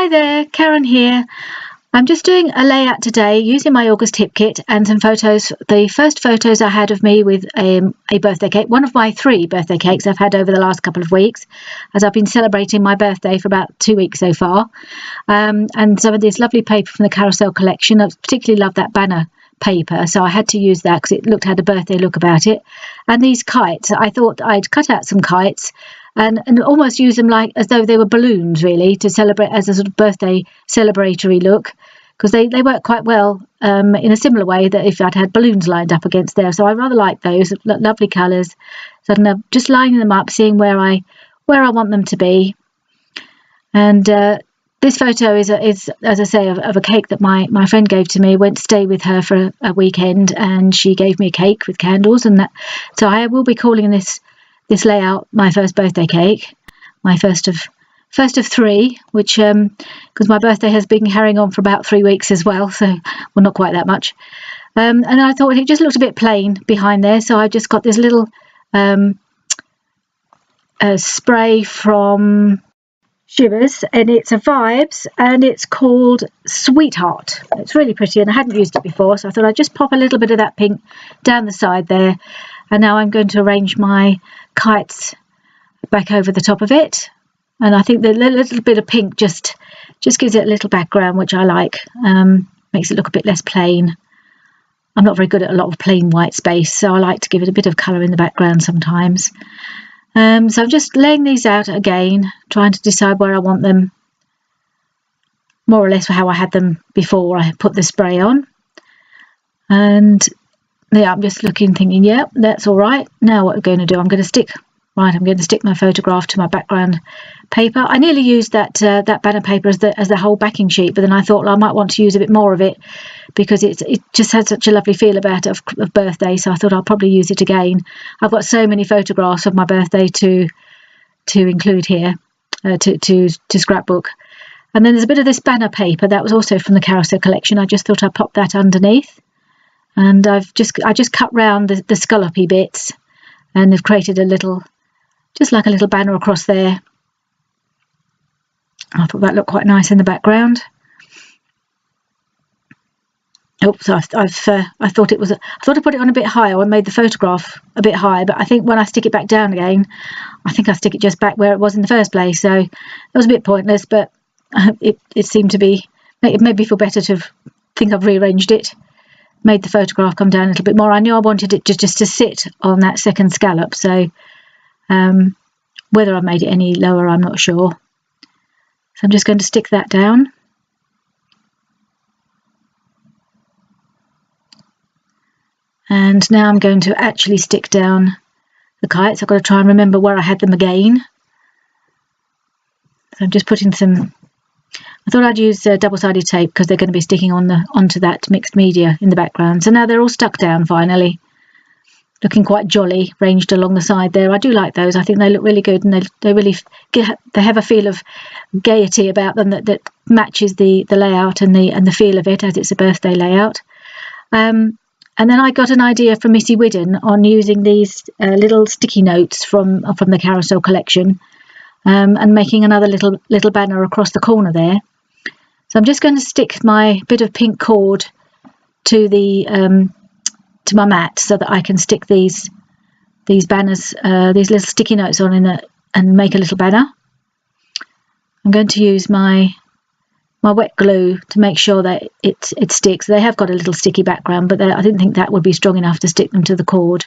Hi there, Karen here. I'm just doing a layout today using my August tip kit and some photos. The first photos I had of me with a birthday cake, one of my 3 birthday cakes I've had over the last couple of weeks, as I've been celebrating my birthday for about 2 weeks so far. And some of this lovely paper from the Carousel collection. I particularly love that banner paper, so I had to use that because it had a birthday look about it. And these kites, I thought I'd cut out some kites and almost use them like as though they were balloons, really, to celebrate as a sort of birthday celebratory look, because they work quite well in a similar way that if I'd had balloons lined up against there. So I rather like those, lovely colours. So I'm just lining them up, seeing where I want them to be. And this photo is as I say, of a cake that my friend gave to me. Went to stay with her for a weekend, and she gave me a cake with candles, and that. So I will be calling this layout my first birthday cake, my first of 3, which because my birthday has been carrying on for about 3 weeks as well, so well, not quite that much. And I thought it just looked a bit plain behind there, so I just got this little spray from Shivers, and it's a Vibes, and it's called Sweetheart. It's really pretty, and I hadn't used it before, so I thought I'd just pop a little bit of that pink down the side there. And now I'm going to arrange my kites back over the top of it, and I think the little bit of pink just gives it a little background, which I like. Makes it look a bit less plain. I'm not very good at a lot of plain white space, so I like to give it a bit of colour in the background sometimes. So I'm just laying these out again, trying to decide where I want them, more or less how I had them before I put the spray on. And yeah, I'm just looking, thinking, yeah, that's all right. Now what I'm going to do, I'm going to stick my photograph to my background paper. I nearly used that banner paper as the whole backing sheet, but then I thought, well, I might want to use a bit more of it because it just had such a lovely feel about it of birthday. So I thought I'll probably use it again. I've got so many photographs of my birthday to include here, to scrapbook. And then there's a bit of this banner paper that was also from the Carousel collection. I just thought I'd pop that underneath. And I just cut round the scallopy bits, and have created just like a little banner across there. I thought that looked quite nice in the background. Oops, I thought I thought I put it on a bit higher. I made the photograph a bit high, but I think when I stick it back down again, I think I stick it just back where it was in the first place. So it was a bit pointless, but it seemed to be. It made me feel better to think I've rearranged it. Made the photograph come down a little bit more. I knew I wanted it just to sit on that second scallop, so whether I made it any lower, I'm not sure. So I'm just going to stick that down. And now I'm going to actually stick down the kites. I've got to try and remember where I had them again. So I'm just putting some. I thought I'd use double-sided tape because they're going to be sticking onto that mixed media in the background. So now they're all stuck down finally, looking quite jolly, ranged along the side there. I do like those. I think they look really good, and they really they have a feel of gaiety about them that matches the layout and the feel of it, as it's a birthday layout. And then I got an idea from Missy Widden on using these little sticky notes from the Carousel collection, and making another little banner across the corner there. So I'm just going to stick my bit of pink cord to to my mat so that I can stick these banners, these little sticky notes on and make a little banner. I'm going to use my wet glue to make sure that it sticks. They have got a little sticky background, but I didn't think that would be strong enough to stick them to the cord.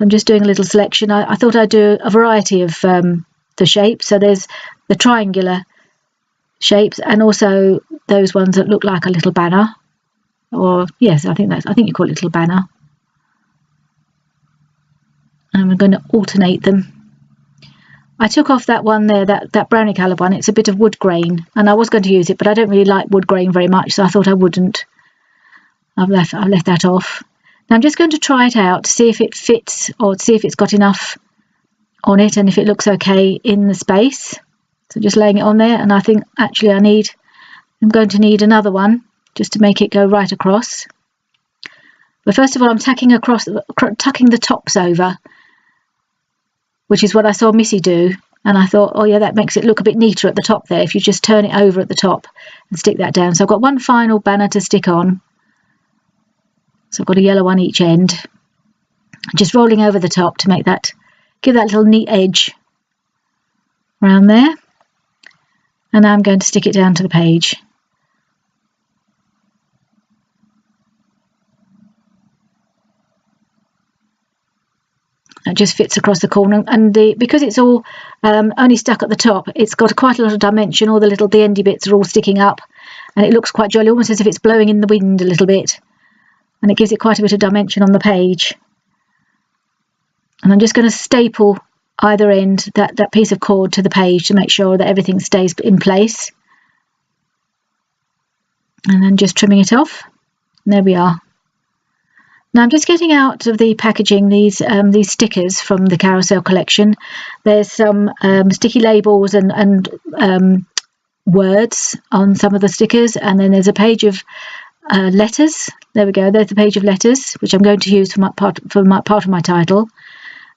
I'm just doing a little selection. I thought I'd do a variety of the shapes. So there's the triangular shapes, and also those ones that look like a little banner. Or yes, I think you call it a little banner. And we're going to alternate them. I took off that one there, that brownie colour one. It's a bit of wood grain, and I was going to use it, but I don't really like wood grain very much, so I thought I wouldn't. I've left that off. Now I'm just going to try it out to see if it fits, or to see if it's got enough on it and if it looks okay in the space. So just laying it on there, and I think actually I'm going to need another one just to make it go right across. But first of all, I'm tucking the tops over, which is what I saw Missy do And I thought, oh yeah, that makes it look a bit neater at the top there if you just turn it over at the top and stick that down. So I've got one final banner to stick on. So I've got a yellow one each end. Just rolling over the top to make that, give that little neat edge around there. And now I'm going to stick it down to the page. It just fits across the corner, and because it's all only stuck at the top, it's got quite a lot of dimension. All the endy bits are all sticking up, and it looks quite jolly, almost as if it's blowing in the wind a little bit, and it gives it quite a bit of dimension on the page. And I'm just going to staple either end that piece of cord to the page to make sure that everything stays in place, and then just trimming it off. And there we are. Now I'm just getting out of the packaging these stickers from the Carousel collection. There's some sticky labels and words on some of the stickers, and then there's a page of letters. There we go. There's the page of letters, which I'm going to use for part of my title.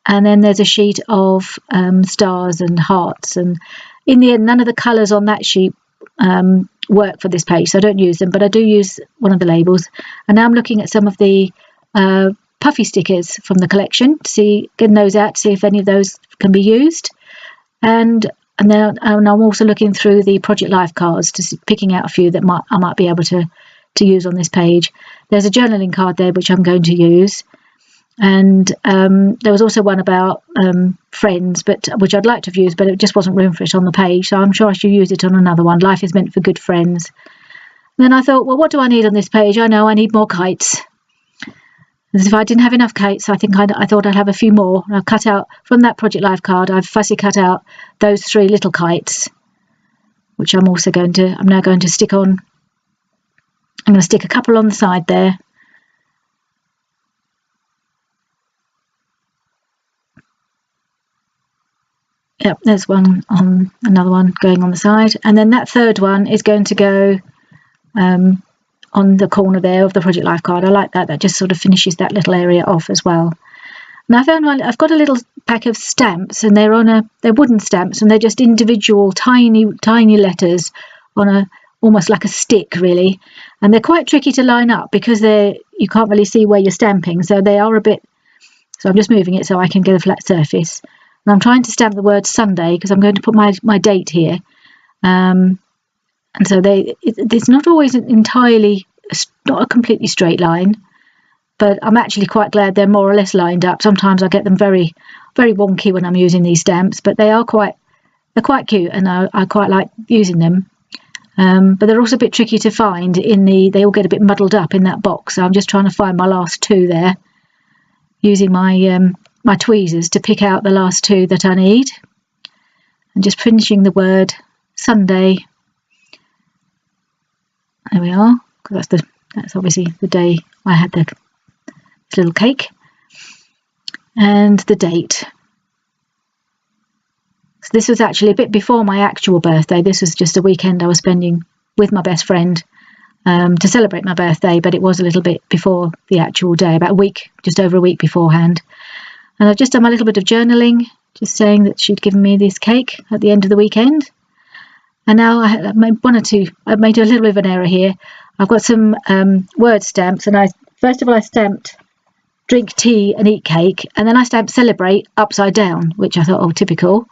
And then there's a sheet of stars and hearts. And in the end, none of the colours on that sheet work for this page, so I don't use them, but I do use one of the labels. And now I'm looking at some of the puffy stickers from the collection to see, getting those out to see if any of those can be used, and then I'm also looking through the Project Life cards, picking out a few that I might be able to use on this page. There's a journaling card there which I'm going to use, and there was also one about friends, which I'd like to have used, but it just wasn't room for it on the page, so I'm sure I should use it on another one. Life is meant for good friends. And then I thought, well, what do I need on this page? I know I need more kites. As if I didn't have enough kites, I thought I'd have a few more. I've cut out from that Project Life card. I've fussy cut out those 3 little kites, which I'm now going to stick on. I'm going to stick a couple on the side there. Yep, there's one on, another one going on the side, and then that third one is going to go on the corner there of the Project Life card. I like that. That just sort of finishes that little area off as well. Now I've got a little pack of stamps, and they're wooden stamps, and they're just individual tiny letters on almost like a stick really, and they're quite tricky to line up because you can't really see where you're stamping, so they are a bit. So I'm just moving it so I can get a flat surface, and I'm trying to stamp the word Sunday because I'm going to put my date here. And so it's not always not a completely straight line, but I'm actually quite glad they're more or less lined up. Sometimes I get them very, very wonky when I'm using these stamps, but they're quite cute, and I quite like using them. But they're also a bit tricky to find they all get a bit muddled up in that box. So I'm just trying to find my last 2 there, using my my tweezers to pick out the last 2 that I need, and just finishing the word Sunday. There we are, because that's obviously the day I had this little cake, and the date. So this was actually a bit before my actual birthday. This was just a weekend I was spending with my best friend to celebrate my birthday, but it was a little bit before the actual day, about a week, just over a week beforehand. And I've just done my little bit of journaling, just saying that she'd given me this cake at the end of the weekend. And now I made I've made a little bit of an error here. I've got some word stamps, and I stamped drink tea and eat cake, and then I stamped celebrate upside down, which I thought, oh, typical.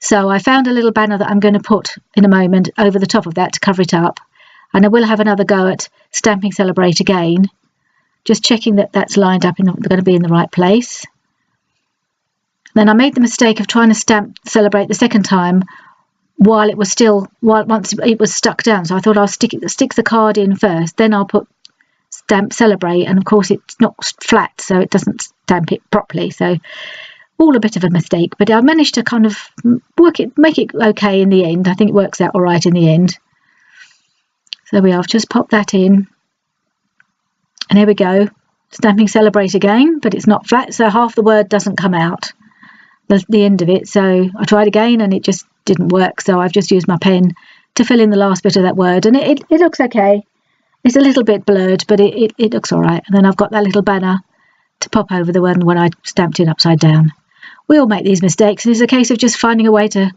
So I found a little banner that I'm going to put in a moment over the top of that to cover it up, and I will have another go at stamping celebrate again, just checking that that's lined up and going to be in the right place. Then I made the mistake of trying to stamp celebrate the second time once it was stuck down. So I thought I'll stick the card in first, then I'll put stamp celebrate, and of course it's not flat, so it doesn't stamp it properly. So all a bit of a mistake, but I managed to kind of make it okay in the end. I think it works out all right in the end. So there we are. I've just popped that in, and here we go, stamping celebrate again, but it's not flat, so half the word doesn't come out, the end of it. So I tried again and it just didn't work, so I've just used my pen to fill in the last bit of that word, and it looks okay. It's a little bit blurred, but it looks all right. And then I've got that little banner to pop over the one when I stamped it upside down. we all make these mistakes, and it's a case of just finding a way to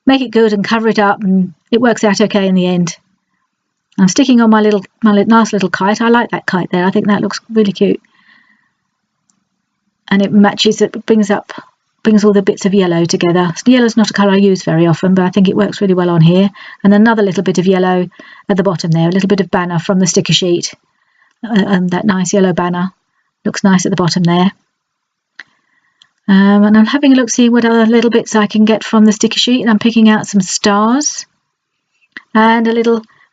make it good and cover it up, and it works out okay in the end. I'm sticking on my nice little kite. I like that kite there. I think that looks really cute, and it matches. It brings all the bits of yellow together. Yellow's not a colour I use very often, but I think it works really well on here. And another little bit of yellow at the bottom there, a little bit of banner from the sticker sheet. That nice yellow banner looks nice at the bottom there. And I'm having a look, see what other little bits I can get from the sticker sheet, and I'm picking out some stars and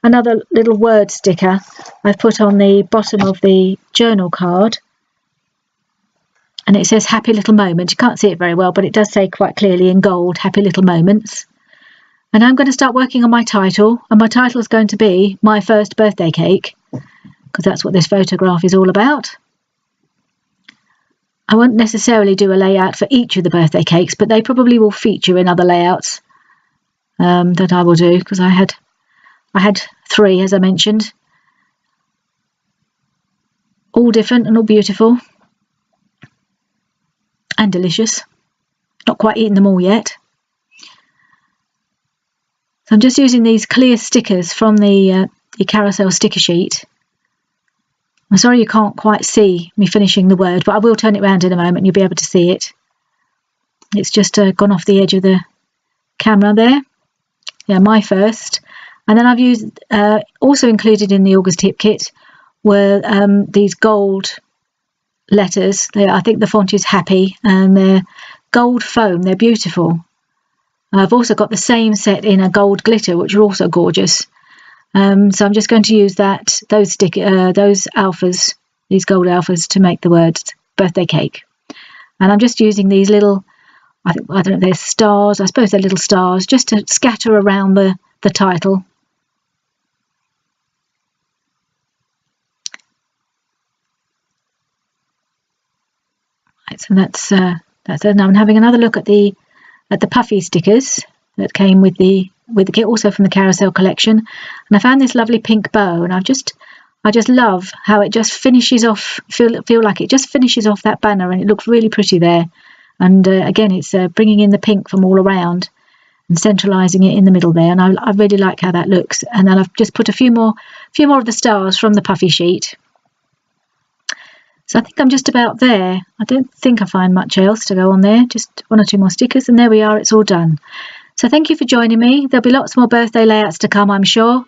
another little word sticker I've put on the bottom of the journal card, and it says happy little moment. You can't see it very well, but it does say quite clearly in gold, happy little moments. And I'm going to start working on my title, and my title is going to be My First Birthday Cake, because that's what this photograph is all about. I won't necessarily do a layout for each of the birthday cakes, but they probably will feature in other layouts that I will do, because I had 3, as I mentioned, all different and all beautiful and delicious. Not quite eaten them all yet. So I'm just using these clear stickers from the carousel sticker sheet. I'm sorry you can't quite see me finishing the word, but I will turn it around in a moment and you'll be able to see it. It's just gone off the edge of the camera there. Yeah, my first. And then I've used, also included in the August tip kit were these gold letters. I think the font is Happy, and they're gold foam. They're beautiful. I've also got the same set in a gold glitter, which are also gorgeous. So I'm just going to use those alphas, these gold alphas, to make the words birthday cake. And I'm just using these little, I don't know, they're stars. I suppose they're little stars, just to scatter around the title. Right, so that's it. Now I'm having another look at the puffy stickers that came with the kit, also from the Carousel collection, and I found this lovely pink bow, and I just love how it just finishes off. Feel like it just finishes off that banner, and it looks really pretty there. And again, it's bringing in the pink from all around and centralising it in the middle there, and I really like how that looks. And then I've just put a few more of the stars from the puffy sheet. So I think I'm just about there. I don't think I find much else to go on there, just 1 or 2 more stickers, and there we are, it's all done. So thank you for joining me. There'll be lots more birthday layouts to come, I'm sure,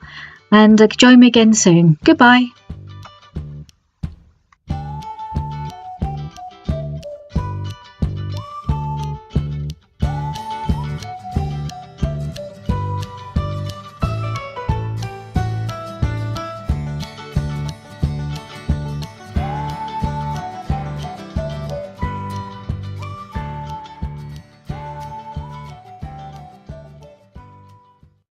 and join me again soon. Goodbye.